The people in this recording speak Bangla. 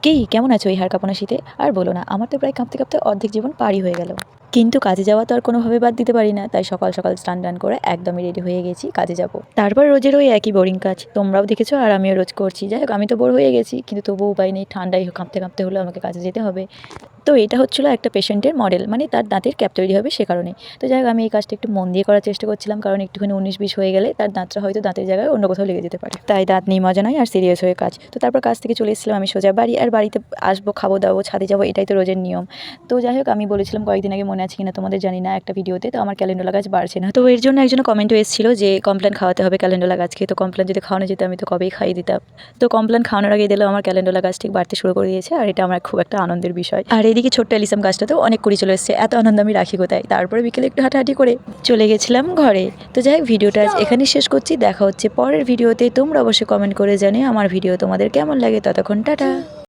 কি কেমন আছো এই হাড় কাঁপানো শীতে? আর বলো না, আমার তো প্রায় কাঁপতে কাঁপতে অর্ধেক জীবন পারই হয়ে গেল। কিন্তু কাজে যাওয়া তো আর কোনোভাবে বাদ দিতে পারি না, তাই সকাল সকাল স্নান টান করে একদমই রেডি হয়ে গেছি কাজে যাব। তারপর রোজের ওই একই বোরিং কাজ তোমরাও দেখেছো আর আমিও রোজ করছি। যাই হোক, আমি তো বোর হয়ে গেছি, কিন্তু তবুও উপায় নেই, ঠান্ডায় কাঁপতে কাঁপতে হলেও আমাকে কাজে যেতে হবে। তো এটা হচ্ছিল একটা পেশেন্টের মডেল, মানে তার দাঁতের ক্যাপ তৈরি হবে সে কারণে। তো যাই হোক, আমি এই কাজটা একটু মন দিয়ে করার চেষ্টা করছিলাম, কারণ একটুখানি 19-20 হয়ে গেলে তার দাঁতটা হয়তো দাঁতের জায়গায় অন্য কোথাও লেগে যেতে পারে, তাই দাঁত নিয়ে মজা নয় আর সিরিয়াস হয়ে কাজ। তো তারপর কাজ থেকে চলে এসেছিলাম আমি সোজা বাড়ি, আর বাড়িতে আসবো, খাবো দাবো, ছাদে যাবো, এটাই তো রোজের নিয়ম। তো যাই হোক, আমি বলেছিলাম কয়েকদিন আগে, মনে আছে কিনা তোমাদের জানি না, একটা ভিডিওতে, তো আমার ক্যালেন্ডুলা গাছ বাড়ছে না। তো এর জন্য একজন কমেন্টও এসেছিল যে কমপ্লেন খাওয়াতে হবে ক্যালেন্ডুলা গাছকে। তো কমপ্লেন যদি খাওয়ানো যেত আমি তো কবেই খাইয়ে দিতাম। তো কমপ্লেন খাওয়ানোর আগে দিলেও আমার ক্যালেন্ডুলা গাছ ঠিক বাড়তে শুরু করে দিয়েছে, আর এটা আমার খুব একটা আনন্দের বিষয়। আর এদিকে ছোট্ট এলিসাম গাছটাতেও অনেক কুড়ি চলে এসেছে, এত আনন্দ আমি রাখি কোথায়। তারপরে বিকেলে একটু হাঁটাহাঁটি করে চলে গেছিলাম ঘরে। তো যাই হোক, ভিডিওটা আজ এখানেই শেষ করছি, দেখা হচ্ছে পরের ভিডিওতে। তোমরা অবশ্যই কমেন্ট করে জানিও আমার ভিডিও তোমাদের কেমন লাগে। ততক্ষণ টাটা।